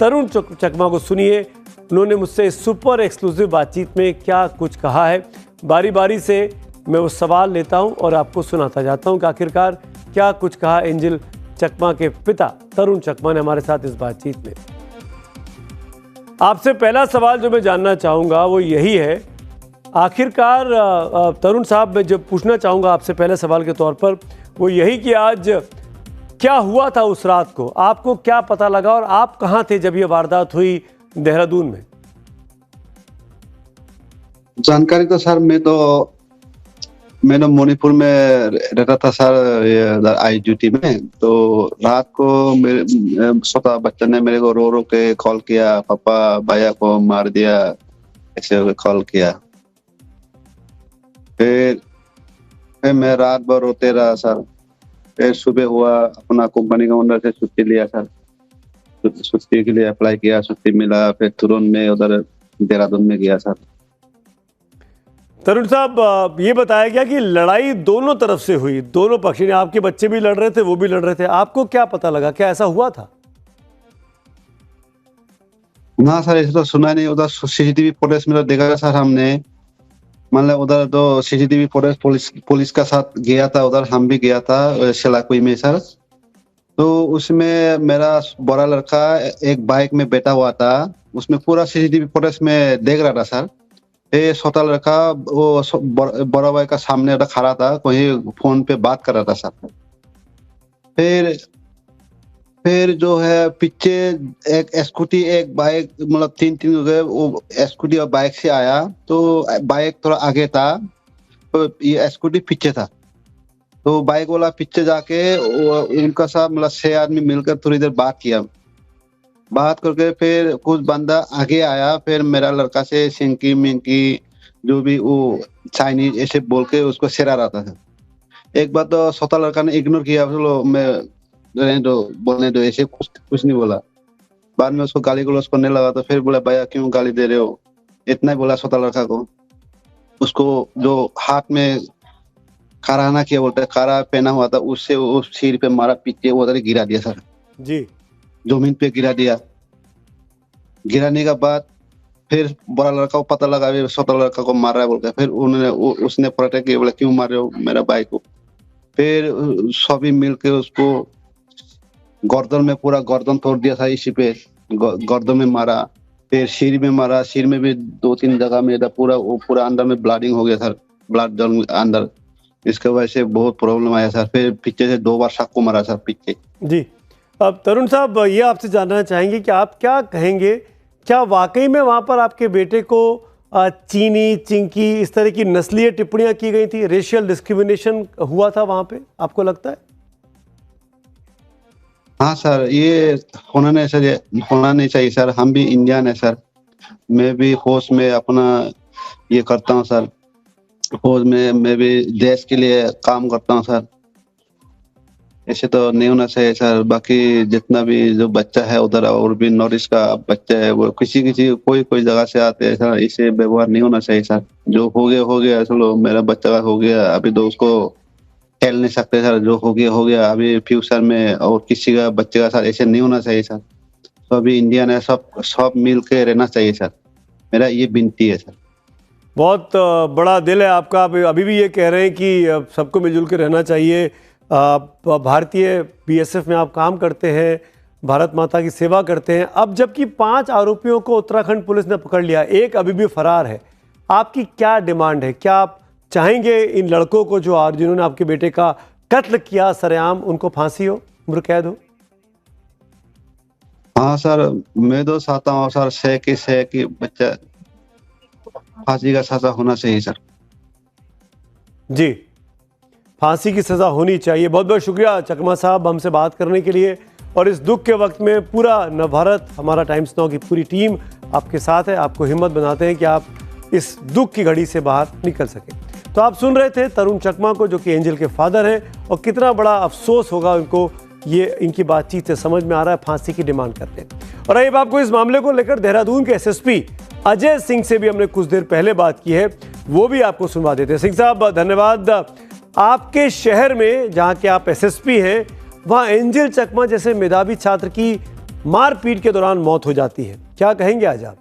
तरुण चकमा को सुनिए, उन्होंने मुझसे सुपर एक्सक्लूसिव बातचीत में क्या कुछ कहा है। बारी बारी से मैं वो सवाल लेता हूं और आपको सुनाता जाता हूं कि आखिरकार क्या कुछ कहा एंजल चकमा के पिता तरुण चकमा ने हमारे साथ इस बातचीत में। आपसे पहला सवाल जो मैं जानना चाहूँगा वो यही है, आखिरकार तरुण साहब, मैं जब पूछना चाहूँगा आपसे पहले सवाल के तौर पर वो यही कि आज क्या हुआ था उस रात को, आपको क्या पता लगा और आप कहाँ थे जब ये वारदात हुई देहरादून में? जानकारी तो सर मैं तो मणिपुर में रहता था सर, आई ड्यूटी में। तो रात को मेरे छोटा बच्चा ने मेरे को रो रो के कॉल किया, पापा भैया को मार दिया, ऐसे कॉल किया। फिर मैं रात भर रोते रहा सर। फिर सुबह हुआ, अपना कंपनी का ओनर से छुट्टी लिया सर, छुट्टी के लिए अप्लाई किया, छुट्टी मिला। फिर तुरंत में उधर देहरादून में गया सर। तरुण साहब, ये बताया गया कि लड़ाई दोनों तरफ से हुई, दोनों पक्ष ने, आपके बच्चे भी लड़ रहे थे, वो भी लड़ रहे थे, आपको क्या पता लगा, क्या ऐसा हुआ था? ना सर, ऐसा तो सुना नहीं। उधर सीसीटीवी फुटेज में तो देखा सर हमने, मतलब उधर तो सीसीटीवी फुटेज पुलिस का साथ गया था, उधर हम भी गया था शेलाकुई में सर। तो उसमें मेरा बड़ा लड़का एक बाइक में बैठा हुआ था, उसमें पूरा सीसीटीवी फुटेज में देख रहा था सर। ये छोटा लड़का वो बड़ा भाई का सामने खड़ा था, कोई फोन पे बात कर रहा था सर। फिर जो है पीछे एक स्कूटी एक बाइक, मतलब तीन हो गए, वो स्कूटी और बाइक से आया। तो बाइक थोड़ा आगे था, तो ये स्कूटी पीछे था। तो बाइक वाला पीछे जाके उनका साथ मतलब 6 आदमी मिलकर थोड़ी देर बात किया। बात करके फिर कुछ बंदा आगे आया, फिर मेरा लड़का से सिंकी मिंकी जो भी वो चाइनीज ऐसे बोल के उसको सिरा रहा था। एक बार तो छोटा लड़का ने इग्नोर किया, चलो मैं रहने दो, बोलने दो, ऐसे कुछ नहीं बोला। बाद में उसको गाली गलौज करने लगा। तो फिर बोला, भैया क्यों गाली दे रहे हो, इतना ही बोला छोटा लड़का को। उसको जो हाथ में काराना किया बोलते हैं, कारा पहना हुआ था, उससे उस सिर पे मारा, पीछे उधर गिरा दिया सर जी, जमीन पे गिरा दिया। गिराने के बाद फिर बड़ा लड़का को पता लगा छोटा लड़का को मार रहा है बोलकर, फिर उसने पलटा के बोला, क्यों मार रहे हो मेरा भाई को। फिर सभी मिलके उसको गर्दन में, पूरा गर्दन तोड़ दिया था, इसी पे गर्दन में मारा। फिर सिर में मारा, सिर में भी 2-3 जगह में पूरा अंदर में ब्लीडिंग हो गया सर, ब्लड अंदर। इसके वजह से बहुत प्रॉब्लम आया सर। फिर पीछे से 2 बार सबको मारा सर पीछे। जी, अब तरुण साहब, ये आपसे जानना चाहेंगे कि आप क्या कहेंगे, क्या वाकई में वहाँ पर आपके बेटे को चीनी, चिंकी, इस तरह की नस्लीय टिप्पणियां की गई थी, रेशियल डिस्क्रिमिनेशन हुआ था वहाँ पे, आपको लगता है? हाँ सर, ये होना नहीं चाहिए सर। हम भी इंडियन है सर, मैं भी फौज में अपना ये करता हूँ सर, फौज में मैं भी देश के लिए काम करता हूँ सर। ऐसे तो नहीं होना चाहिए सर। बाकी जितना भी जो बच्चा है उधर, और भी नॉर्थ ईस्ट का बच्चा है, वो किसी कोई जगह से आते हैं सर, इसे व्यवहार नहीं होना चाहिए सर। जो हो गया, चलो मेरा बच्चा का हो गया, अभी तो उसको खेल नहीं सकते सर। जो हो गया, अभी फ्यूचर में और किसी का बच्चे का साथ ऐसे नहीं होना चाहिए सर। तो अभी इंडियन है, सब मिल के रहना चाहिए सर, मेरा ये विनती है सर। बहुत बड़ा दिल है आपका, आप अभी भी ये कह रहे हैं कि सबको मिलजुल के रहना चाहिए। भारतीय बीएसएफ में आप काम करते हैं, भारत माता की सेवा करते हैं। अब जबकि 5 आरोपियों को उत्तराखंड पुलिस ने पकड़ लिया, एक अभी भी फरार है, आपकी क्या डिमांड है? क्या आप चाहेंगे इन लड़कों को जिन्होंने आपके बेटे का कत्ल किया सरेआम, उनको फांसी हो, उम्र कैद हो? हाँ सर, मैं तो चाहता हूँ सर, से कि बच्चा फांसी का सजा होना चाहिए सर। जी, फांसी की सजा होनी चाहिए। बहुत बहुत शुक्रिया चकमा साहब हमसे बात करने के लिए। और इस दुख के वक्त में पूरा नवभारत, हमारा टाइम्स नाउ की पूरी टीम आपके साथ है, आपको हिम्मत बनाते हैं कि आप इस दुख की घड़ी से बाहर निकल सकें। तो आप सुन रहे थे तरुण चकमा को, जो कि एंजल के फादर हैं, और कितना बड़ा अफसोस होगा उनको, ये इनकी बातचीत से समझ में आ रहा है, फांसी की डिमांड करते हैं। और अब आपको इस मामले को लेकर देहरादून के एसएसपी अजय सिंह से भी हमने कुछ देर पहले बात की है, वो भी आपको सुनवा देते हैं। सिंह साहब, धन्यवाद। आपके शहर में, जहाँ के आप एसएसपी हैं, वहाँ एंजल चकमा जैसे मेधावी छात्र की मारपीट के दौरान मौत हो जाती है। क्या कहेंगे आज आप?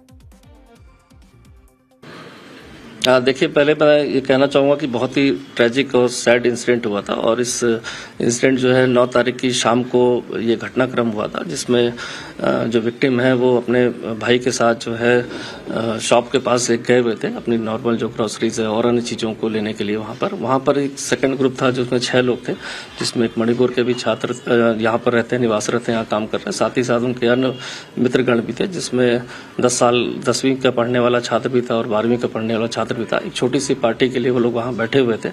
देखिए, पहले मैं ये कहना चाहूँगा कि बहुत ही ट्रेजिक और सैड इंसिडेंट हुआ था और इस इंसिडेंट जो है 9 तारीख की शाम को ये घटनाक्रम हुआ था, जिसमें जो विक्टिम है वो अपने भाई के साथ जो है शॉप के पास एक गए हुए थे अपनी नॉर्मल जो ग्रोसरीज है और अन्य चीज़ों को लेने के लिए। वहाँ पर एक सेकंड ग्रुप था जिसमें 6 लोग थे, जिसमें एक मणिपुर के भी छात्र यहाँ पर रहते हैं, निवासरत हैं, यहाँ काम कर रहे हैं। साथ ही साथ उनके अन्य मित्रगण भी थे, जिसमें 10वीं का पढ़ने वाला छात्र भी था और 12वीं का पढ़ने वाला छात्र भी था। एक छोटी सी पार्टी के लिए वो लोग वहाँ बैठे हुए थे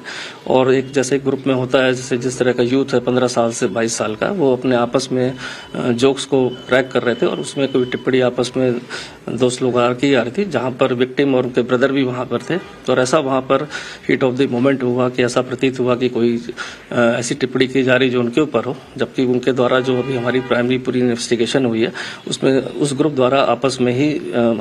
और एक जैसे ग्रुप में होता है, जैसे जिस तरह का यूथ है 15 साल से 22 साल का, वो अपने आपस में जोक्स को क्रैक कर रहे थे और उसमें कोई टिप्पणी आपस में दोस्त लोग की आ रही थी, जहाँ पर विक्टिम और उनके ब्रदर भी वहाँ पर थे। तो ऐसा वहाँ पर हीट ऑफ द मोमेंट हुआ कि ऐसा प्रतीत हुआ कि कोई ऐसी टिप्पणी की जा रही जो उनके ऊपर हो, जबकि उनके द्वारा जो अभी हमारी प्राइमरी पूरी इन्वेस्टिगेशन हुई है उसमें उस ग्रुप द्वारा आपस में ही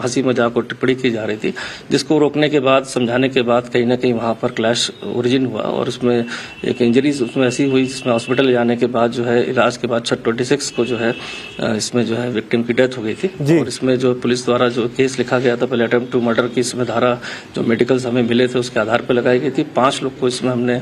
हंसी मजाक और टिप्पणी की जा रही थी, जिसको रोकने के बाद, समझाने के बाद कहीं ना कहीं वहाँ पर क्लैश ओरिजिन हुआ और उसमें एक इंजरीज उसमें ऐसी हुई जिसमें हॉस्पिटल जाने के बाद जो है इलाज के बाद 26 को जो है इसमें जो है विक्टिम की डेथ हो गई थी। और इसमें जो पुलिस द्वारा जो केस लिखा गया था, पहले अटेम्प्ट टू मर्डर की इसमें धारा जो मेडिकल्स हमें मिले थे उसके आधार पर लगाई गई थी। 5 लोग को इसमें हमने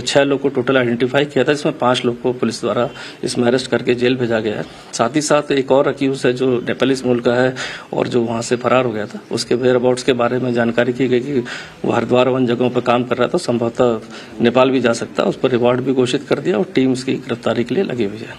6 लोग को टोटल आइडेंटिफाई किया था, इसमें 5 लोग को पुलिस द्वारा इसमें अरेस्ट करके जेल भेजा गया है। साथ ही साथ एक और अक्यूज है जो नेपालीस मूल का है और जो वहाँ से फरार हो गया था, उसके वेयर अबाउट्स के बारे में जानकारी की गई कि वो हरिद्वार वन जगहों पर काम कर रहा था, संभवतः नेपाल भी जा सकता है। उस पर रिवॉर्ड भी घोषित कर दिया और टीम उसकी गिरफ्तारी के लिए लगी हुई है।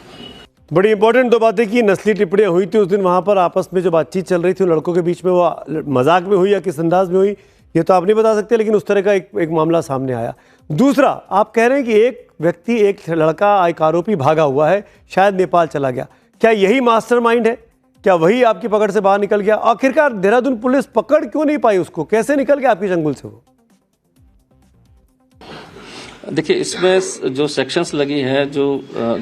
बड़ी इंपॉर्टेंट 2 बातें की। नस्ली टिप्पणियां हुई थी उस दिन वहां पर, आपस में जो बातचीत चल रही थी लड़कों के बीच में, वो मजाक में हुई या किस अंदाज में हुई ये तो आप नहीं बता सकते, लेकिन उस तरह का एक मामला सामने आया। दूसरा, आप कह रहे हैं कि एक व्यक्ति, एक लड़का, एक आरोपी भागा हुआ है, शायद नेपाल चला गया। क्या यही मास्टरमाइंड है? क्या वही आपकी पकड़ से बाहर निकल गया? आखिरकार देहरादून पुलिस पकड़ क्यों नहीं पाई उसको? कैसे निकल गया आपकी चंगुल से वो? देखिए, इसमें जो सेक्शंस लगी हैं, जो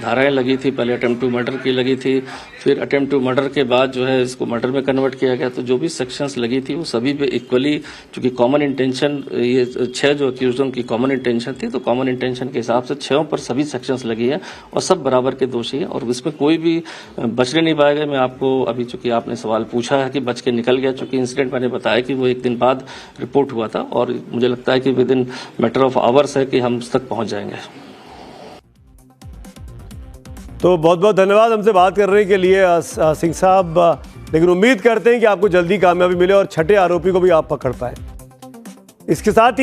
धाराएं लगी थी, पहले अटेम्प्ट टू मर्डर की लगी थी, फिर अटेम्प्ट टू मर्डर के बाद जो है इसको मर्डर में कन्वर्ट किया गया। तो जो भी सेक्शंस लगी थी वो सभी पे इक्वली, चूंकि कॉमन इंटेंशन, ये 6 जो अक्यूजों की कॉमन इंटेंशन थी, तो कॉमन इंटेंशन के हिसाब से 6 पर सभी सेक्शंस लगी है और सब बराबर के दोषी है और इसमें कोई भी बचने नहीं पाएगा। मैं आपको अभी, चूंकि आपने सवाल पूछा है कि बच के निकल गया, चूंकि इंसिडेंट मैंने बताया कि वो 1 दिन बाद रिपोर्ट हुआ था और मुझे लगता है कि with in matter of hours है कि हम उस तक पहुंच जाएंगे। तो बहुत बहुत धन्यवाद हमसे बात करने के लिए सिंह साहब, लेकिन उम्मीद करते हैं कि आपको जल्दी कामयाबी मिले और छठे आरोपी को भी आप पकड़ पाए। इसके साथ ही